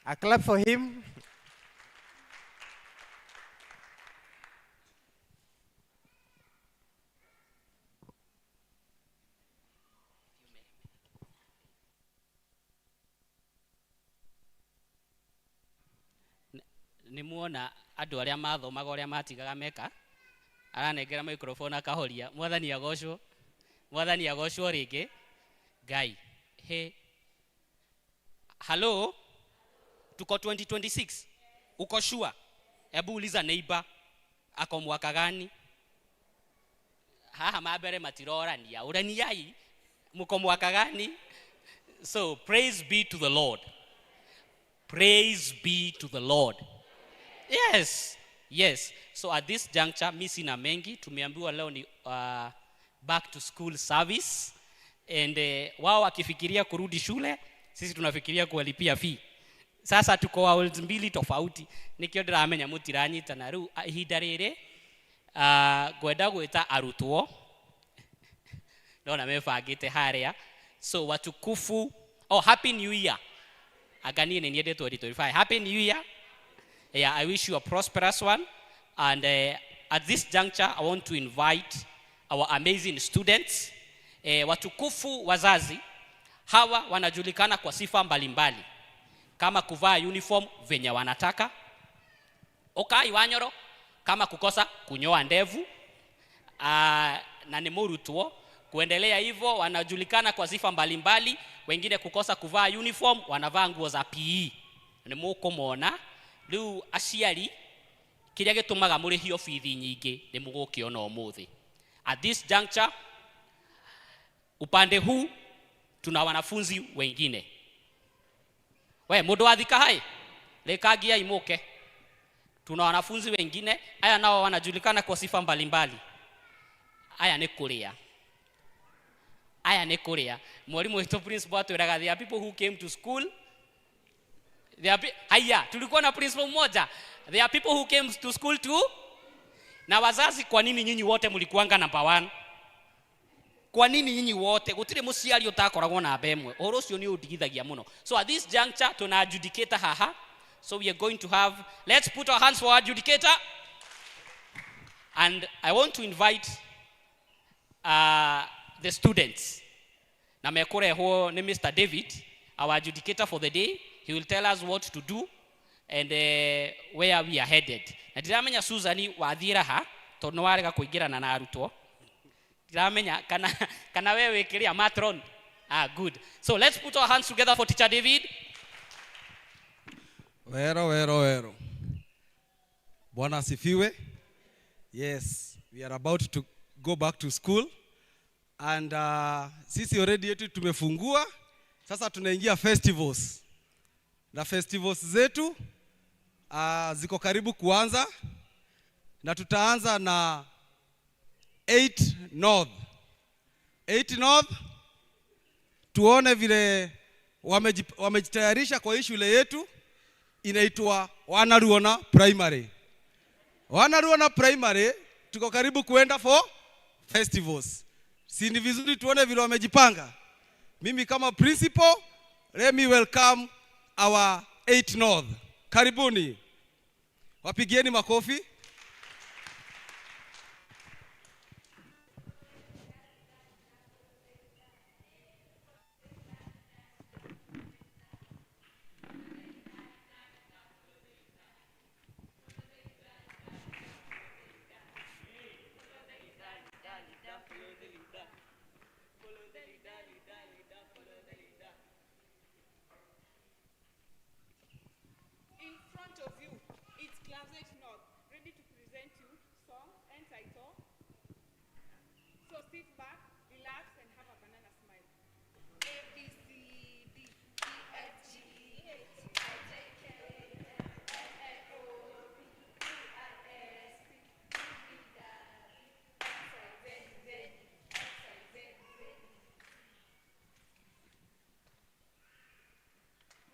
A clap for him. Nimuona andu aria mathomaga uria matigaga meka aranengera microphone akahoria mwathani agocwo ringi Ngai he hello tuko 2026 uko sure hebu uliza neighbor ako mwaka gani haha mabere matirorania uraniai muko mwaka gani so praise be to the Lord. Praise be to the Lord. Yes. So at this juncture, mi sina mengi, tumeambiwa leo ni back to school service and wao wakifikiria kurudi shule, sisi tunafikiria kuwalipia fee. Sasa tuko worlds mbili tofauti. Nikio ndiramenya mutiranyitana riu ihinda riri gwenda gwita arutwo ndona mebangite haria. So watukufu, happy new year. Agani ni niende 2025. Happy new year. Yeah, I wish you a prosperous one. And at this juncture, I want to invite our amazing students. Watukufu wazazi, hawa wanajulikana kwa sifa mbalimbali. Kama kuvaa uniform venye wanataka. Okai Wanyoro, kama kukosa kunyoa ndevu. Na ni murutwo. Kuendelea hivyo, wanajulikana kwa sifa mbalimbali. Wengine kukosa kuvaa uniform, wanavaa nguo za PE. Ni mukumona. Riu aciari kiria gitumaga muri hio fithi nyingi ni mugukiona umuthi. At this juncture upande huu tuna wanafunzi wengine. We mundu wathika hai lekagia imuke. Tuna wanafunzi wengine aya nao wanajulikana kwa sifa mbalimbali. Aya ni kuria mwalimu wetu principal atwiraga there are people who came to school. Tulikuwa na principal mmoja. There are people who came to school too. Na wazazi, kwa nini nyinyi wote mlikuanga number 1? Kwa nini nyinyi wote? Gutire muciari utakoragwo na bemwe. Oro cio ni udigithagia muno. So at this juncture tuna adjudicator haha. So we are going to have, let's put our hands for our adjudicator. And I want to invite the students. Na mekorehwo ni Mr. David, our adjudicator for the day. He will tell us what to do and where we are headed. Na ndiramenya Susan wathiira ha tondu warega kuingirana na arutwo. Ndiramenya kana wewe wikiria matron. Good. So let's put our hands together for teacher David. Wero. Bwana asifiwe. Yes, we are about to go back to school and sisi already yetu tumefungua. Sasa tunaingia festivals. Na festivals zetu ziko karibu kuanza na tutaanza na 8 North. 8 North tuone vile wamejitayarisha kwa hii shule yetu inaitwa Wanaruona Primary. Wanaruona Primary tuko karibu kuenda for festivals. Si ni vizuri tuone vile wamejipanga. Mimi kama principal, let me welcome our 8 North. Karibuni. Wapigieni makofi. Sit back, relax, and have a banana smile. A, B, C, D, E, F, G, H, I, J, K, L, M, N, O, P, Q, R, S, T, U, V, W, X, Y, Z, X, Y, Z, Z.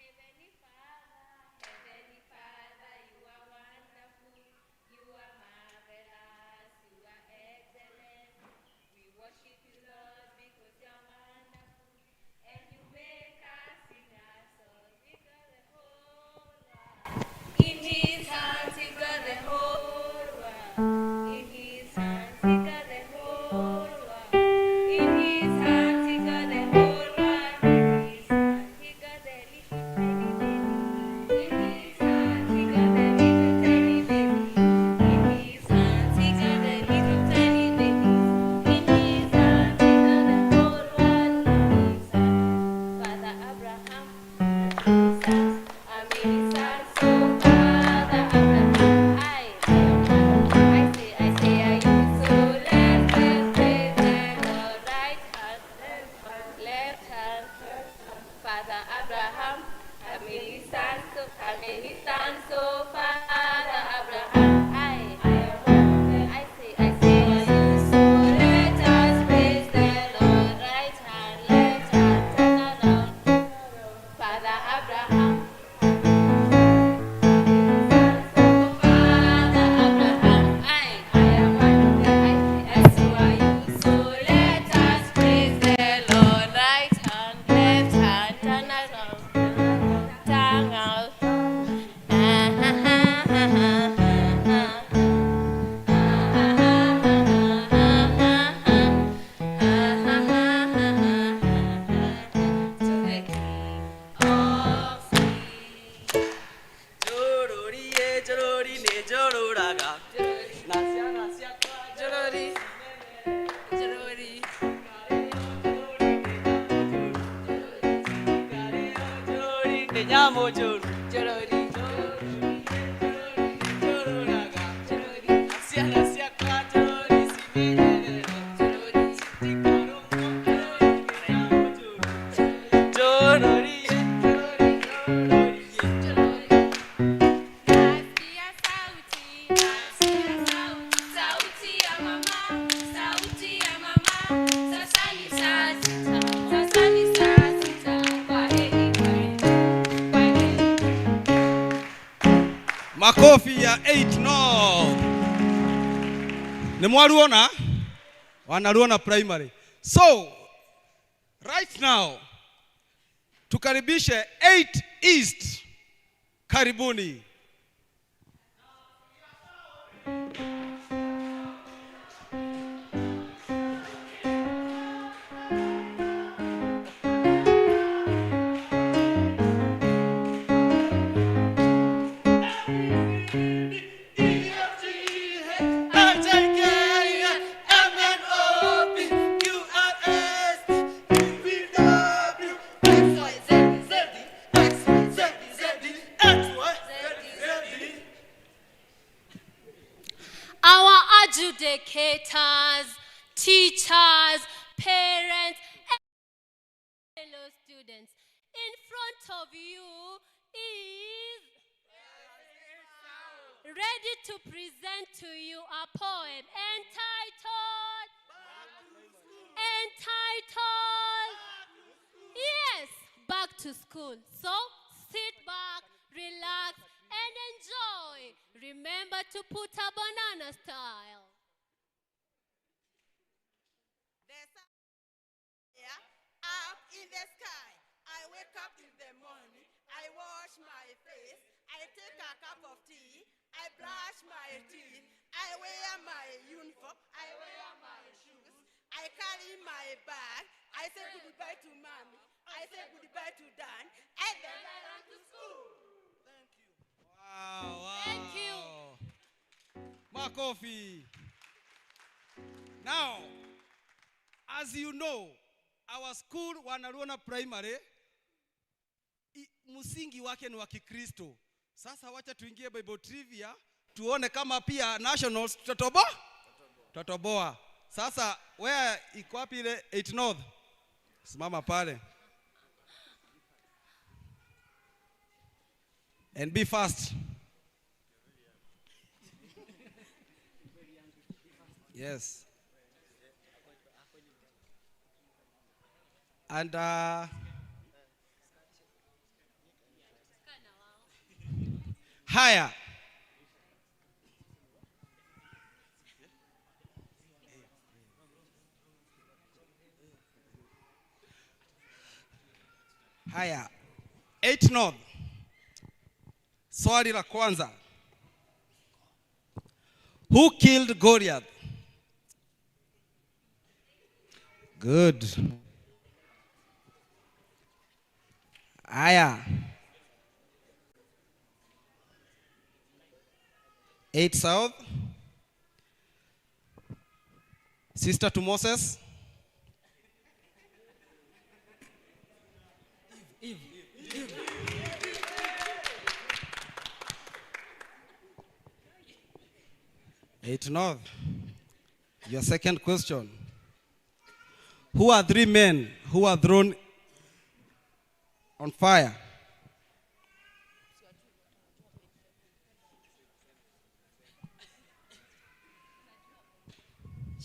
Heavenly Father, you are wonderful, you are marvelous, you are excellent. We worship you, And he stands so Father Abraham. I say, so let us praise the Lord. Right hand, left hand, turn around. Father Abraham. Father Abraham, I am one I see you. So let us praise the Lord. Right hand, left hand, turn around. Tongue out. To the King of Kings. Jorori e jorori ne jororaga. Nasia nasia kwa jorori. Jorori. Jorori ne nyamo jor. Jorori. Jororaga. Nasia nasia kwa jorori sibere. Jorori. Jorori e Nasikia sauti ya mama, sauti ya mama. Sasa ni saa sita, kwa heri, kwa heri. Makofi ya 8 no. Ni mwaruona? Wanaruona primary. So, right now, tukaribishe 8 East. Karibuni. Our adjudicators, teachers, parents, and fellow students, in front of you is ready to present to you a poem entitled yes, Back to School. So sit back, relax, and enjoy. Remember to put a banana style. There's a fire up in the sky. I wake up in the morning. I wash my face. I take a cup of tea. I brush my teeth. I wear my uniform. I wear my shoes. I carry my bag. I say goodbye to mommy. I say goodbye to Dan. And then I run to school. Thank you. Wow. Thank you. Makofi. Now, as you know, our school Wanaruona Primary msingi wake ni wa Kikristo. Sasa wacha tuingie Bible trivia tuone kama pia nationals tutatoboa. Sasa where iko wapi ile 8 North? Simama pale. And be fast. Yes. And higher. Haya. 8 North. Swali la kwanza. Who killed Goliath? Good. Haya. 8 South. Sister to Moses. Eight North. Your second question. Who are 3 men who are thrown on fire?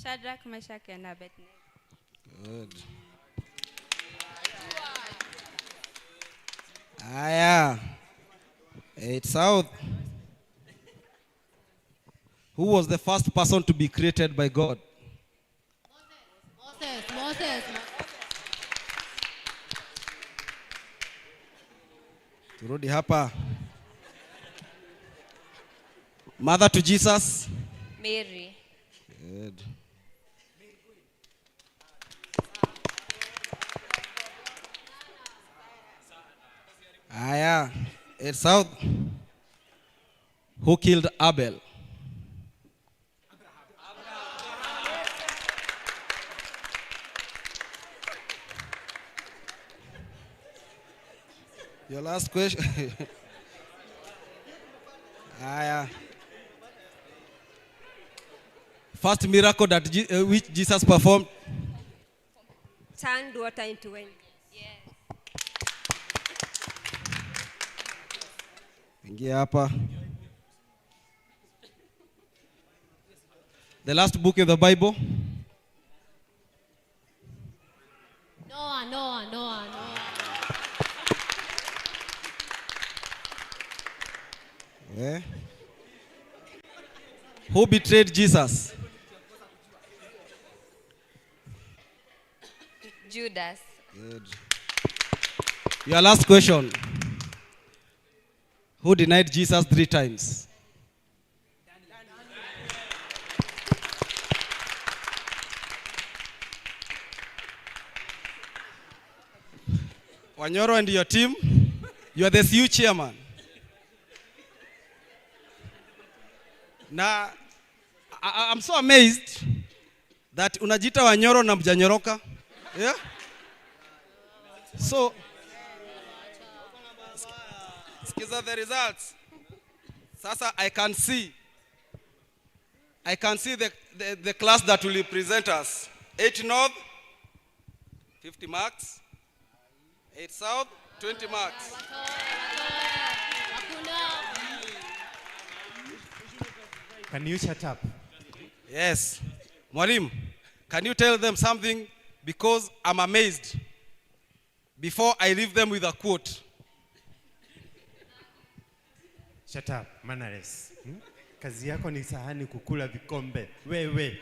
Shadrach, Meshach, and Abednego. Good. Aya. 8 South. Who was the first person to be created by God? Moses. Turudi hapa. Mother to Jesus. Mary. Good. Aya. 8 South. Who killed Abel? Your last question. Aya. First miracle that which Jesus performed. Turned water into wine. Ingia hapa. The last book in the Bible. Noah. Eh? Who betrayed Jesus? Judas. Good. Your last question. Who denied Jesus 3 times? Wanyoro and your team, you are the CU chairman. Na I'm so amazed that unajita Wanyoro na mjanyoroka. Yeah? So, skiza the results. Sasa I can see the class that will present us. 8 North, 50 marks. 8 South, 20 marks. Can you shut up? Yes. Mwalimu, can you tell them something? Because I'm amazed. Before I leave them with a quote. Shut up, mannerless. Kazi yako ni sahani kukula vikombe. Wewe,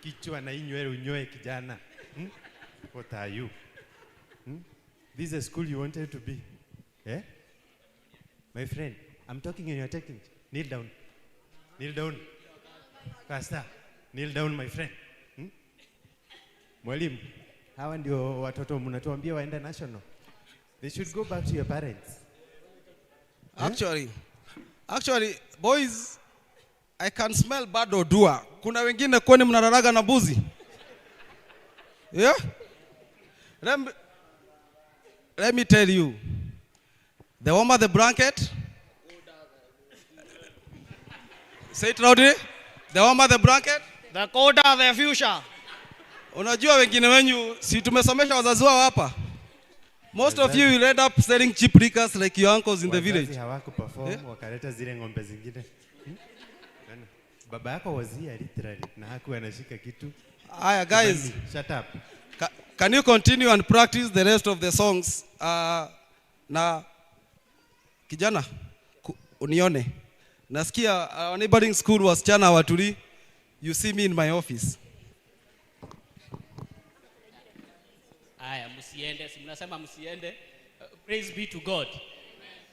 kichwa na inywele unyoe kijana. What are you? This is a school you wanted to be. Eh? My friend, I'm talking and you're taking. Kneel down. Kneel down. Faster. Kneel down, my friend. Mwalimu, hawa ndio watoto mnatuambia waende national. They should go back to your parents. Actually, boys, I can smell bad odor. Kuna wengine kwani mnararaga na buzi? Yeah? Let me tell you. The warmer the blanket. Say it loudly. The warmer the blanket. The colder the future. Unajua wengine wenyu si tumesomesha wazazi wao hapa. Most of you will end up selling cheap liquors like your uncles in the village. Wazazi hawakuperform, wakaleta zile ng'ombe zingine. Baba yako was here literally na hakuwa anashika kitu. Aya guys, shut up. Can you continue and practice the rest of the songs? Na kijana unione. Nasikia our neighboring school wasichana watuli. You see me in my office. Aya, msiende, si mnasema msiende. Praise be to God.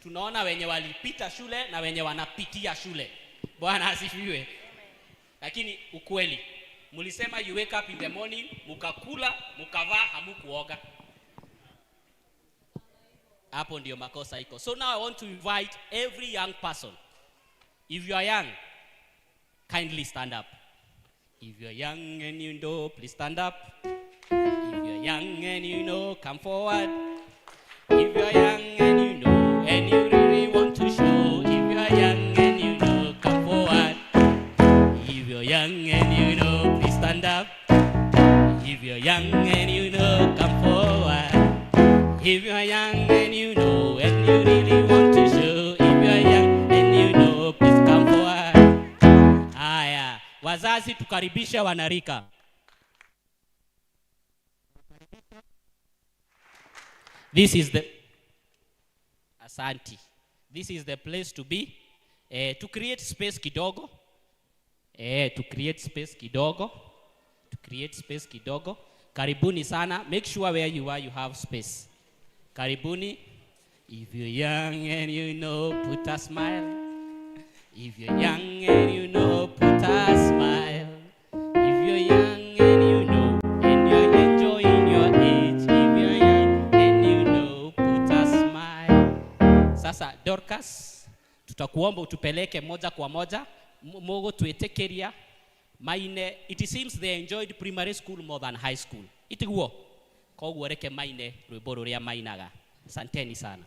Tunaona wenye walipita shule na wenye wanapitia shule. Bwana asifiwe. Lakini ukweli, mlisema you wake up in the morning, mukakula, mukavaa, hamukuoga. Hapo ndio makosa iko. So now I want to invite every young person. If you are young, kindly stand up. If you are young and you know, please stand up. If you are young and you know, come forward. If you are young and you know, and you really want to show. If you are young and you know, come forward. If you are young and you know, please stand up. If you are young and you know, come forward. If you are young and you know, and you really want to show. If you are young and you know, please come forward. Haya, wazazi tukaribisha wanarika. This is the Asante. This is the place to be. To create space kidogo. To create space kidogo. To create space kidogo. Karibuni sana. Make sure where you are you have space. Karibuni. If you're young and you know, put a smile. If you're young and you know, put a smile. If you're young and you know, and you're enjoying your age. If you're young and you know, put a smile. Sasa Dorcas, tutakuomba utupeleke moja kwa moja. Mogo tuetekeria. Maine, it seems they enjoyed primary school more than high school. Itiguo. Koguo reke maine rwimbo ruria mainaga. Asanteni sana.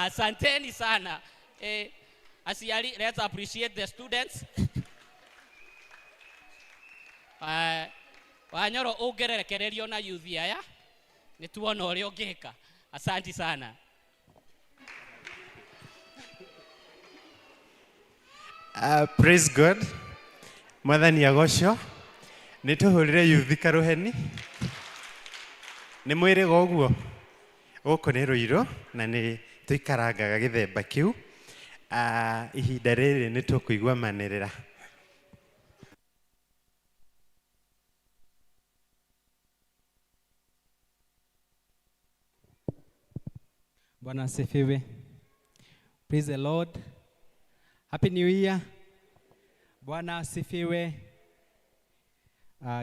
Asanteni sana. Asiali, let's appreciate the students. Wanyoro ugererekererio na youth aya. Nituona uri ungika. Asante sana. Praise God. Mwathani agocwo. Nĩ tũhũrĩre yuthi karuheni. Nĩ mwĩrĩga ũguo. Gũkũ nĩ Rũirũ na nĩ tũikarangaga gĩthemba kĩu. Ihinda rĩrĩ nĩ tũkũigua manĩrĩra. Bwana asifiwe. Praise the Lord. Happy New Year. Bwana asifiwe.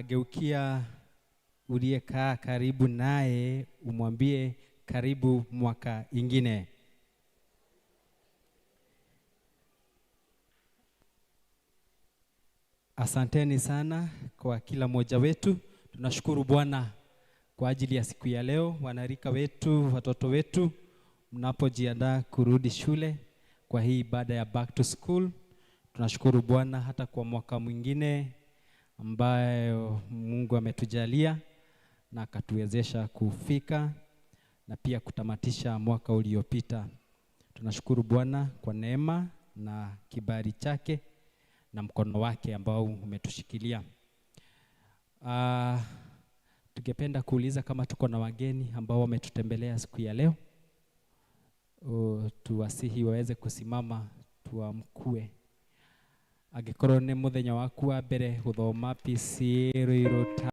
Geukia uliyekaa karibu naye umwambie karibu mwaka ingine. Asanteni sana kwa kila mmoja wetu. Tunashukuru Bwana kwa ajili ya siku ya leo. Wanarika wetu, watoto wetu, mnapojiandaa kurudi shule kwa hii ibada ya back to school. Tunashukuru Bwana hata kwa mwaka mwingine ambayo Mungu ametujalia na akatuwezesha kufika na pia kutamatisha mwaka uliopita. Tunashukuru Bwana kwa neema na kibali chake na mkono wake ambao umetushikilia. Tungependa kuuliza kama tuko na wageni ambao wametutembelea siku ya leo. Tuwasihi waweze kusimama tuamkue. Agikorwo nĩ mũthenya waku wa mbere guthoma PC Rũirũ